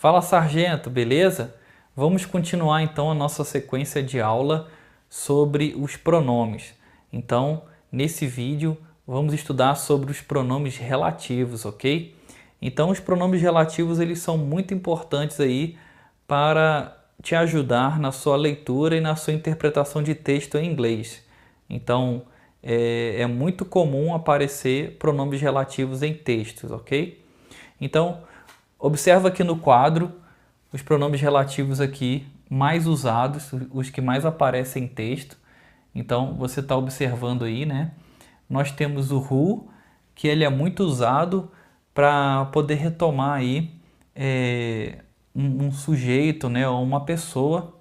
Fala, sargento, beleza? Vamos continuar então a nossa sequência de aula sobre os pronomes. Então, nesse vídeo, vamos estudar sobre os pronomes relativos, ok? Então, os pronomes relativos eles são muito importantes aí para te ajudar na sua leitura e na sua interpretação de texto em inglês. Então, é muito comum aparecer pronomes relativos em textos, ok? Então, observa aqui no quadro os pronomes relativos aqui mais usados, os que mais aparecem em texto. Então, você está observando aí, né? Nós temos o who, que ele é muito usado para poder retomar aí um sujeito, né, ou uma pessoa.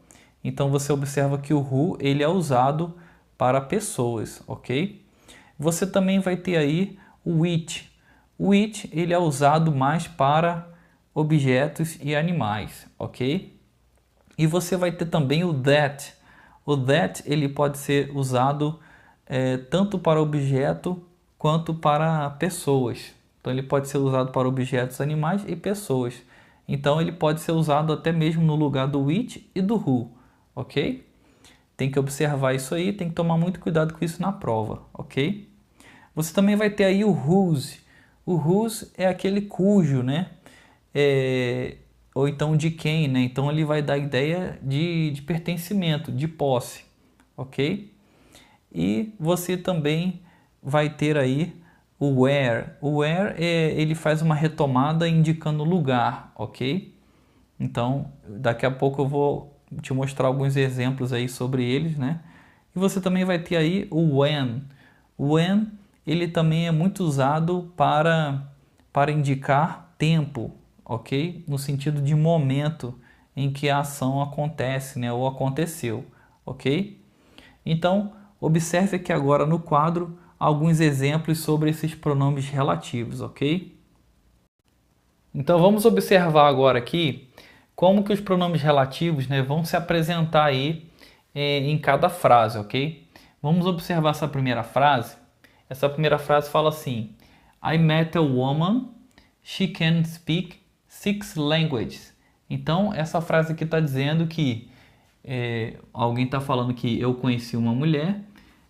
Então, você observa que o who ele é usado para pessoas, ok? Você também vai ter aí o which. O which ele é usado mais para objetos e animais, ok? E você vai ter também o that. O that ele pode ser usado tanto para objeto quanto para pessoas. Então ele pode ser usado para objetos, animais e pessoas. Então ele pode ser usado até mesmo no lugar do which e do who, ok? Tem que observar isso aí, tem que tomar muito cuidado com isso na prova, ok? Você também vai ter aí o whose. O whose é aquele cujo, né? Ou então de quem, né? Então ele vai dar a ideia de pertencimento, de posse, ok? E você também vai ter aí o where. O where ele faz uma retomada indicando lugar, ok? Então daqui a pouco eu vou te mostrar alguns exemplos aí sobre eles, né? E você também vai ter aí o when. O when ele também é muito usado para indicar tempo, ok? No sentido de momento em que a ação acontece, né? Ou aconteceu, ok? Então, observe aqui agora no quadro alguns exemplos sobre esses pronomes relativos, ok? Então, vamos observar agora aqui como que os pronomes relativos, né, vão se apresentar aí em cada frase, ok? Vamos observar essa primeira frase. Essa primeira frase fala assim: I met a woman, she can speak 6 languages. Então, essa frase aqui está dizendo que alguém está falando que eu conheci uma mulher,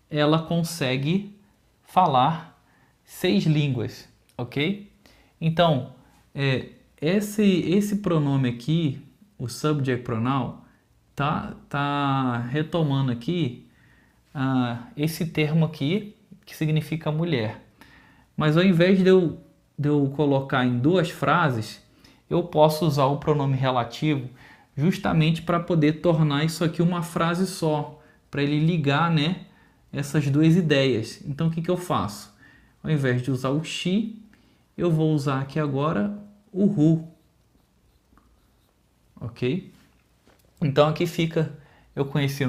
ela consegue falar 6 línguas, ok? Então, esse pronome aqui, o subject pronoun, tá retomando aqui esse termo aqui que significa mulher. Mas ao invés de eu colocar em duas frases, eu posso usar o pronome relativo justamente para poder tornar isso aqui uma frase só, para ele ligar, né, essas duas ideias. Então o que eu faço? Ao invés de usar o she, eu vou usar aqui agora o who, ok? Então aqui fica, eu conheci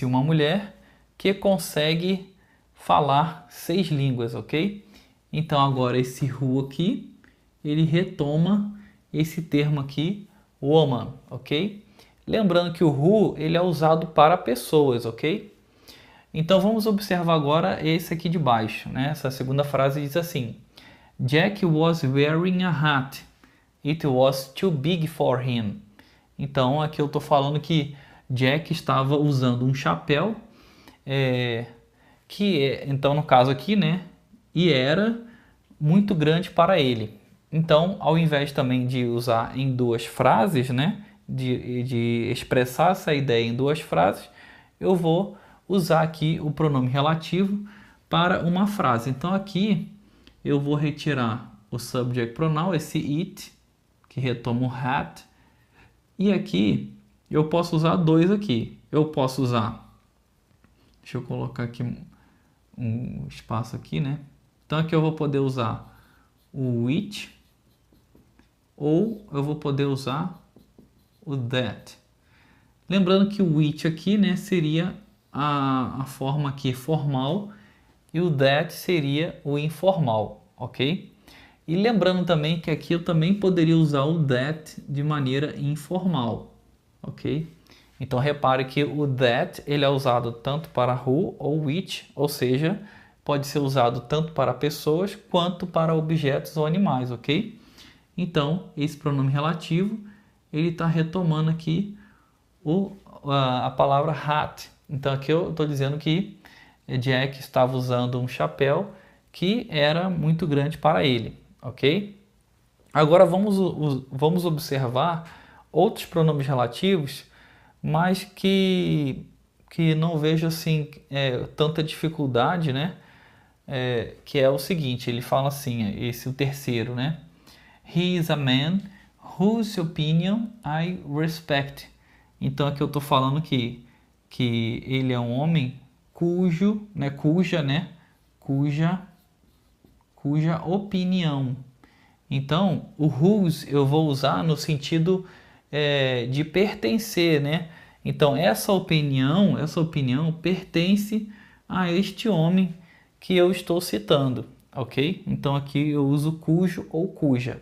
uma mulher que consegue falar 6 línguas, ok? Então agora esse who aqui, ele retoma esse termo aqui, woman, ok? Lembrando que o who, ele é usado para pessoas, ok? Então vamos observar agora esse aqui de baixo, né? Essa segunda frase diz assim: Jack was wearing a hat. It was too big for him. Então aqui eu estou falando que Jack estava usando um chapéu, então no caso aqui, né? E era muito grande para ele. Então, ao invés também de usar em duas frases, né? De expressar essa ideia em duas frases, eu vou usar aqui o pronome relativo para uma frase. Então aqui eu vou retirar o subject pronoun, esse it, que retoma o hat. E aqui eu posso usar dois aqui. Eu posso usar, deixa eu colocar aqui um espaço aqui, né? Então aqui eu vou poder usar o which ou eu vou poder usar o that. Lembrando que o which aqui, né, seria a forma aqui formal e o that seria o informal, ok? E lembrando também que aqui eu também poderia usar o that de maneira informal, ok? Então repare que o that ele é usado tanto para who ou which, ou seja, pode ser usado tanto para pessoas quanto para objetos ou animais, ok? Então, esse pronome relativo, ele está retomando aqui a palavra hat. Então, aqui eu estou dizendo que Jack estava usando um chapéu que era muito grande para ele, ok? Agora vamos observar outros pronomes relativos, mas que não vejo assim tanta dificuldade, né? Que é o seguinte, ele fala assim, esse o terceiro, né? He is a man whose opinion I respect. Então aqui eu estou falando que ele é um homem cuja opinião. Então, o whose eu vou usar no sentido de pertencer, né? Então, essa opinião pertence a este homem que eu estou citando, ok? Então, aqui eu uso cujo ou cuja.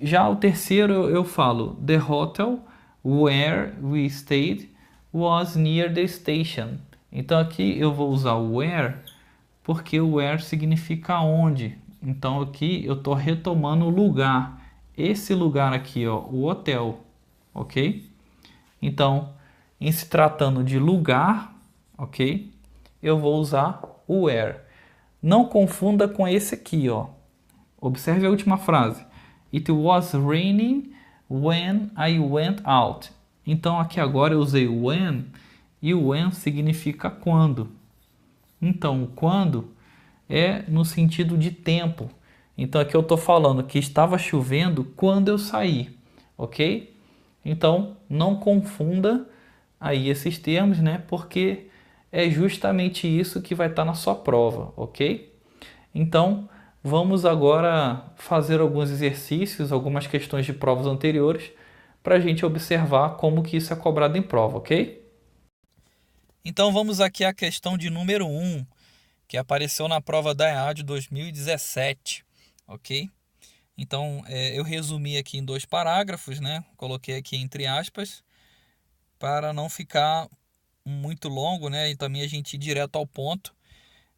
Já o terceiro eu falo, the hotel where we stayed was near the station. Então, aqui eu vou usar o where porque o where significa onde. Então aqui eu estou retomando o lugar. Esse lugar aqui, ó, o hotel, ok? Então, em se tratando de lugar, ok? Eu vou usar o where. Não confunda com esse aqui, ó. Observe a última frase. It was raining when I went out. Então aqui agora eu usei o when e o when significa quando. Então, quando é no sentido de tempo. Então aqui eu estou falando que estava chovendo quando eu saí, ok? Então não confunda aí esses termos, né? Porque é justamente isso que vai estar na sua prova, ok? Então vamos agora fazer alguns exercícios, algumas questões de provas anteriores para a gente observar como que isso é cobrado em prova, ok? Então vamos aqui à questão de número 1, que apareceu na prova da EAD 2017, ok? Então, eu resumi aqui em 2 parágrafos, né? Coloquei aqui entre aspas, para não ficar muito longo, né? E também a gente ir direto ao ponto.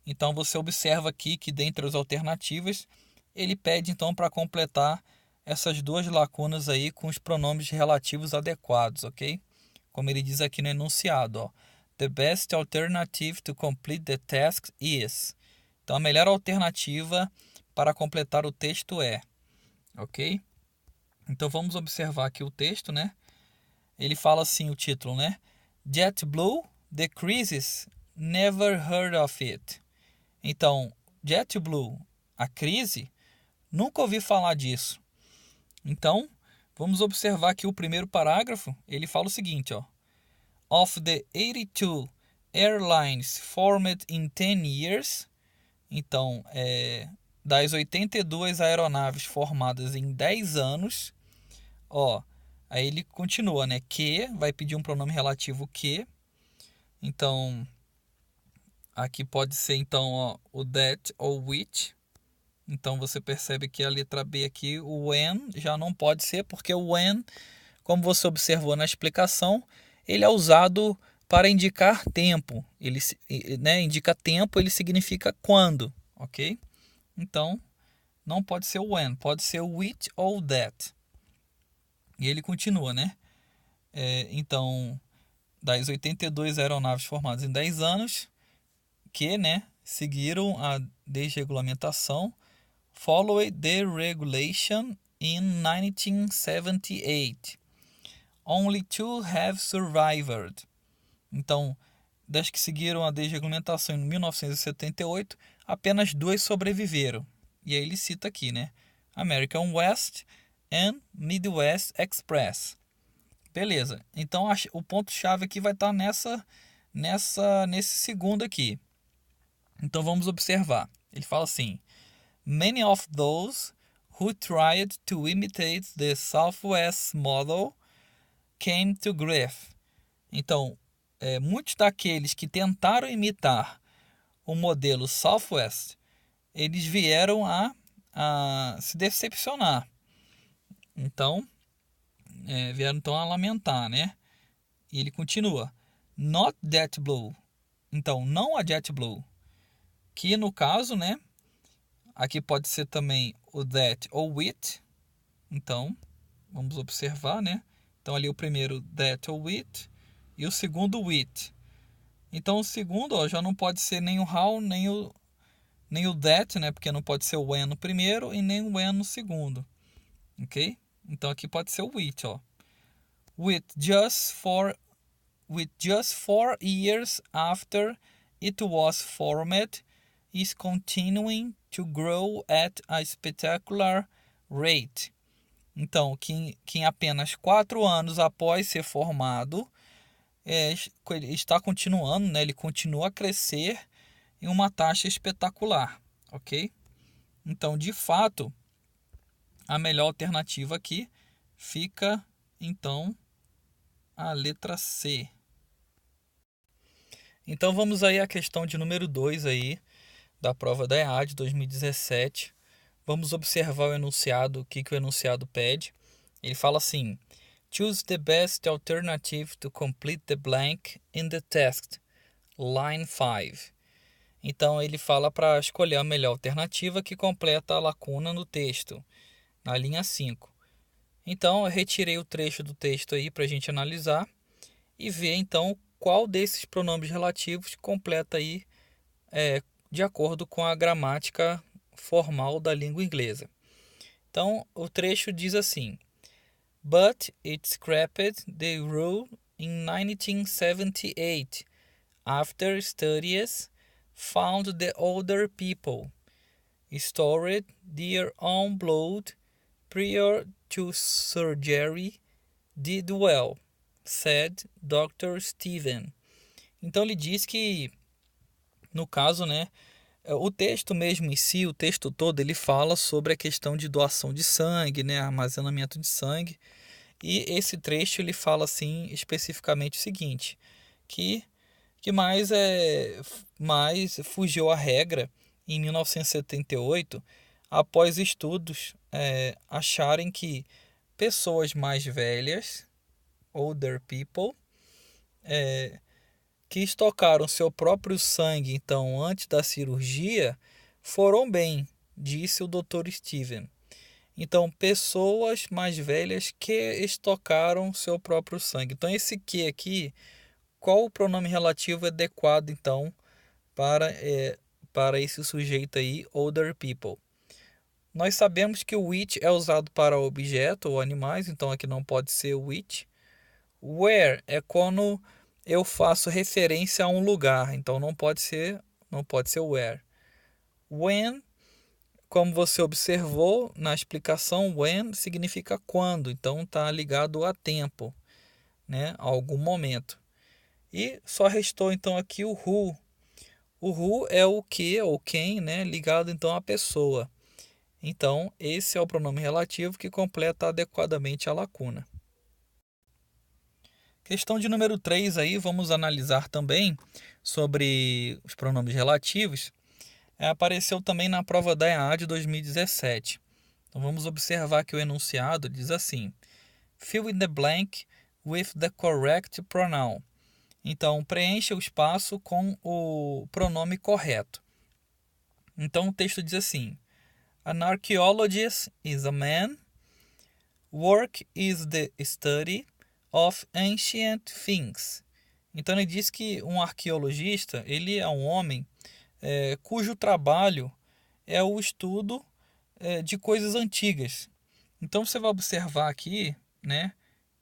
Então, você observa aqui que dentre as alternativas, ele pede então para completar essas 2 lacunas aí com os pronomes relativos adequados, ok? Como ele diz aqui no enunciado, ó. The best alternative to complete the task is. Então, a melhor alternativa para completar o texto é, ok? Então, vamos observar aqui o texto, né? Ele fala assim, o título, né? JetBlue decreases, never heard of it. Então, JetBlue, a crise, nunca ouvi falar disso. Então, vamos observar aqui o primeiro parágrafo, ele fala o seguinte, ó. Of the 82 airlines formed in 10 years, então, das 82 aeronaves formadas em 10 anos, ó, aí ele continua, né? Que vai pedir um pronome relativo que. Então, aqui pode ser então, ó, o that ou which. Então você percebe que a letra B aqui, o when já não pode ser, porque o when, como você observou na explicação, ele é usado para indicar tempo. Ele, né, indica tempo, ele significa quando, ok? Então, não pode ser o when, pode ser o which ou that. E ele continua, né? Então, das 82 aeronaves formadas em 10 anos, que, né, seguiram a desregulamentação, followed the regulation in 1978. Only 2 have survived. Então, das que seguiram a desregulamentação em 1978, apenas 2 sobreviveram. E aí ele cita aqui, né? American West and Midwest Express. Beleza. Então o ponto-chave aqui vai estar nesse segundo aqui. Então vamos observar. Ele fala assim: Many of those who tried to imitate the Southwest model came to grief. Então, muitos daqueles que tentaram imitar o modelo Southwest, eles vieram a se decepcionar. Então, vieram então a lamentar, né? E ele continua. Not JetBlue. Então, não a JetBlue. Que no caso, né? Aqui pode ser também o that ou with. Então, vamos observar, né? Então, ali o primeiro that ou with e o segundo with. Então, o segundo ó, já não pode ser nem o how, nem o that, né? Porque não pode ser o when no primeiro e nem o when no segundo. Ok? Então, aqui pode ser o with, ó. With just 4 years after it was formed, is continuing to grow at a spectacular rate. Então, que em apenas 4 anos após ser formado, está continuando, né? Ele continua a crescer em uma taxa espetacular, ok? Então, de fato, a melhor alternativa aqui fica, então, a letra C. Então, vamos aí à questão de número 2 aí, da prova da EAD 2017. Vamos observar o enunciado, o que o enunciado pede. Ele fala assim: choose the best alternative to complete the blank in the text, line 5. Então ele fala para escolher a melhor alternativa que completa a lacuna no texto, na linha 5. Então eu retirei o trecho do texto aí para a gente analisar e ver então qual desses pronomes relativos completa aí de acordo com a gramática formal da língua inglesa. Então o trecho diz assim: But it scrapped the rule in 1978 after studies found the older people stored their own blood prior to surgery did well, said Dr. Steven. Então ele diz que, no caso, né, o texto mesmo em si, o texto todo, ele fala sobre a questão de doação de sangue, né, armazenamento de sangue. E esse trecho ele fala assim especificamente o seguinte, que mais fugiu à regra em 1978 após estudos acharem que pessoas mais velhas, older people, que estocaram seu próprio sangue então antes da cirurgia foram bem, disse o Dr. Steven. Então, pessoas mais velhas que estocaram seu próprio sangue. Então, esse que aqui, qual o pronome relativo adequado, então, para esse sujeito aí, older people? Nós sabemos que o which é usado para objeto ou animais, então aqui não pode ser which. Where é quando eu faço referência a um lugar, então não pode ser where. When, como você observou na explicação, when significa quando, então está ligado a tempo, né, a algum momento. E só restou então aqui o who. O who é o que ou quem, né, ligado então à pessoa. Então, esse é o pronome relativo que completa adequadamente a lacuna. Questão de número 3 aí, vamos analisar também sobre os pronomes relativos. Apareceu também na prova da EAD 2017. Então vamos observar que o enunciado diz assim: fill in the blank with the correct pronoun. Então preencha o espaço com o pronome correto. Então o texto diz assim: An archaeologist is a man. Work is the study of ancient things. Então ele diz que um arqueologista ele é um homem cujo trabalho é o estudo de coisas antigas. Então você vai observar aqui, né,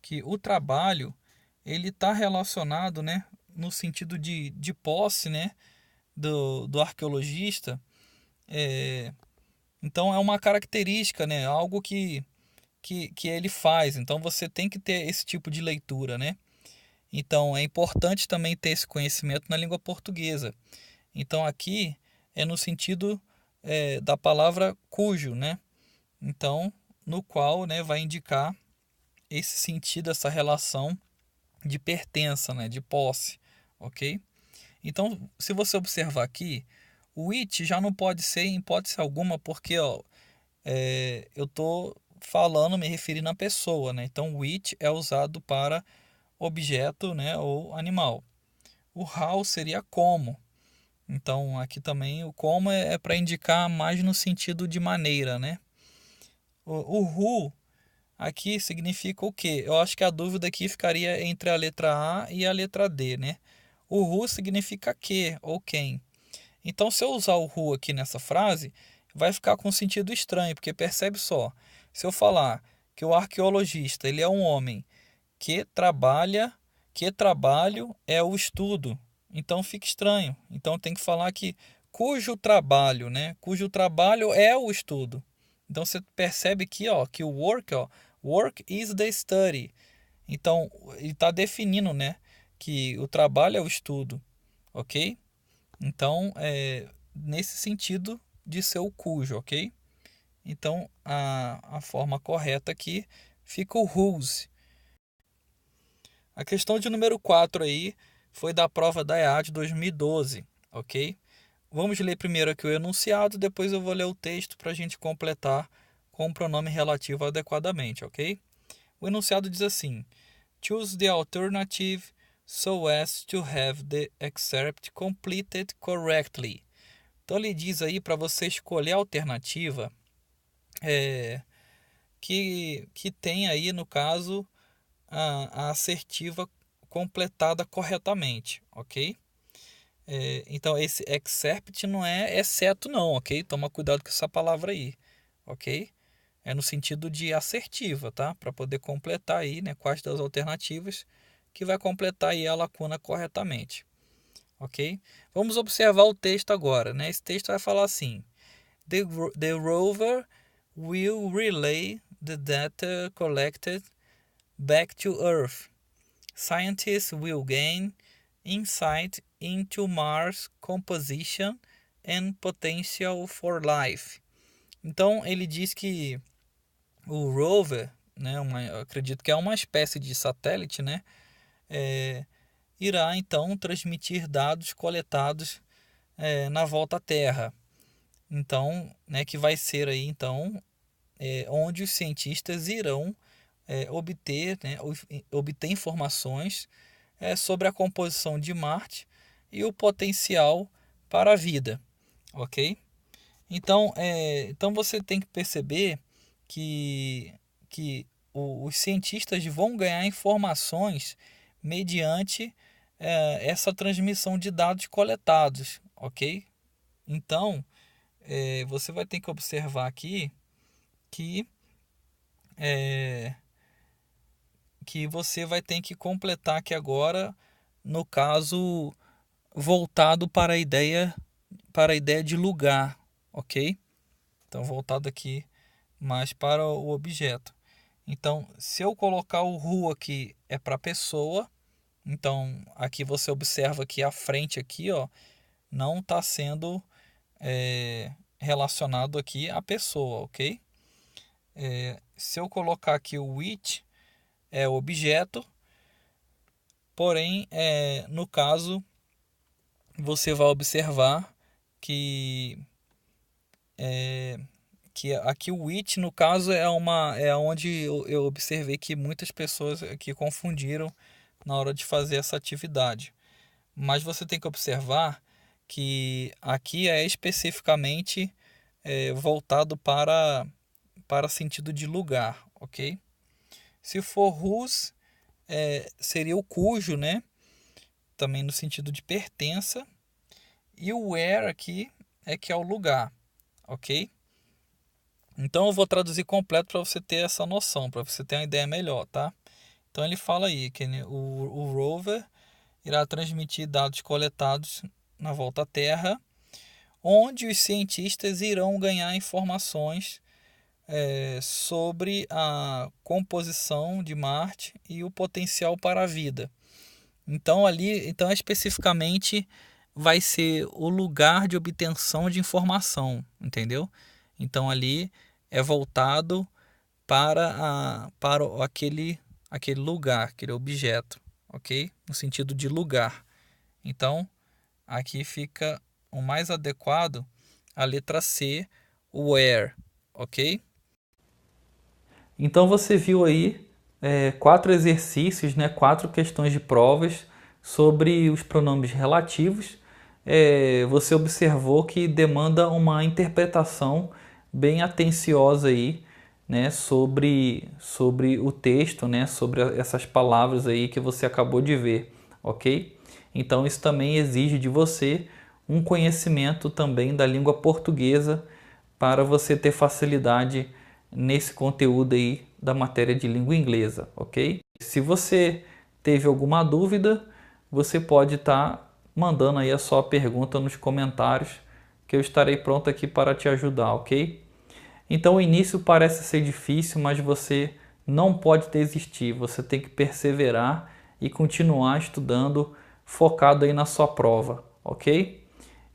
que o trabalho ele está relacionado, né, no sentido de posse, né, do arqueologista. Então é uma característica, né, algo que ele faz. Então você tem que ter esse tipo de leitura, né? Então é importante também ter esse conhecimento na língua portuguesa. Então aqui é no sentido da palavra cujo, né? Então, no qual, né, vai indicar esse sentido, essa relação de pertença, né, de posse, ok? Então, se você observar aqui, o it já não pode ser em hipótese alguma, porque ó, eu estou falando, me referindo à pessoa, né? Então, o it é usado para objeto, né, ou animal. O how seria como. Então, aqui também o como é para indicar mais no sentido de maneira, né? O who aqui significa o quê? Eu acho que a dúvida aqui ficaria entre a letra A e a letra D, né? O who significa que ou quem. Então, se eu usar o who aqui nessa frase, vai ficar com um sentido estranho, porque percebe só, se eu falar que o arqueologista ele é um homem que trabalha, que trabalho é o estudo, então fica estranho. Então tem que falar que cujo trabalho, né? Cujo trabalho é o estudo. Então você percebe aqui, ó, que o work, ó, work is the study. Então ele está definindo, né, que o trabalho é o estudo, ok? Então nesse sentido de ser o cujo, ok? Então a forma correta aqui fica o whose. A questão de número 4 aí foi da prova da EAD 2012, ok? Vamos ler primeiro aqui o enunciado, depois eu vou ler o texto para a gente completar com o pronome relativo adequadamente, ok? O enunciado diz assim: Choose the alternative so as to have the excerpt completed correctly. Então ele diz aí para você escolher a alternativa que tem aí, no caso, a assertiva completada corretamente, ok? Então esse except não é exceto não, ok? Toma cuidado com essa palavra aí, ok? É no sentido de assertiva, tá? Para poder completar aí, né, quais das alternativas que vai completar aí a lacuna corretamente, ok? Vamos observar o texto agora, né? Esse texto vai falar assim: the rover will relay the data collected back to Earth. Scientists will gain insight into Mars' composition and potential for life. Então ele diz que o rover, né, eu acredito que é uma espécie de satélite, né, irá então transmitir dados coletados na volta à Terra. Então, né, que vai ser aí então onde os cientistas irão obter, né, obter informações sobre a composição de Marte e o potencial para a vida, ok? Então, então você tem que perceber que os cientistas vão ganhar informações mediante essa transmissão de dados coletados, ok? Então, você vai ter que observar aqui que que você vai ter que completar aqui agora, no caso, voltado para a ideia de lugar, ok? Então, voltado aqui mais para o objeto. Então, se eu colocar o who aqui é para pessoa, então aqui você observa que a frente aqui, ó, não está sendo relacionado aqui à pessoa, ok? Se eu colocar aqui o which é o objeto, porém, no caso, você vai observar que aqui o which, no caso, é onde eu observei que muitas pessoas aqui confundiram na hora de fazer essa atividade. Mas você tem que observar que aqui é especificamente voltado para sentido de lugar, ok? Se for whose, seria o cujo, né? Também no sentido de pertença. E o where aqui que é o lugar, ok? Então eu vou traduzir completo para você ter essa noção, para você ter uma ideia melhor, tá? Então ele fala aí que o rover irá transmitir dados coletados na volta à Terra, onde os cientistas irão ganhar informações sobre a composição de Marte e o potencial para a vida. Então então especificamente vai ser o lugar de obtenção de informação, entendeu? Então ali é voltado para aquele lugar, aquele objeto, ok? No sentido de lugar. Então aqui fica o mais adequado a letra C, where, ok? Então você viu aí 4 exercícios, né, 4 questões de provas sobre os pronomes relativos. Você observou que demanda uma interpretação bem atenciosa aí né, sobre o texto, né, sobre essas palavras aí que você acabou de ver, ok? Então isso também exige de você um conhecimento também da língua portuguesa para você ter facilidade nesse conteúdo aí da matéria de língua inglesa, ok? Se você teve alguma dúvida, você pode estar mandando aí a sua pergunta nos comentários, que eu estarei pronto aqui para te ajudar, ok? Então o início parece ser difícil, mas você não pode desistir, você tem que perseverar e continuar estudando focado aí na sua prova, ok?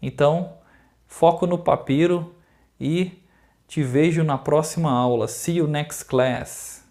Então, foco no papiro e te vejo na próxima aula. See you next class!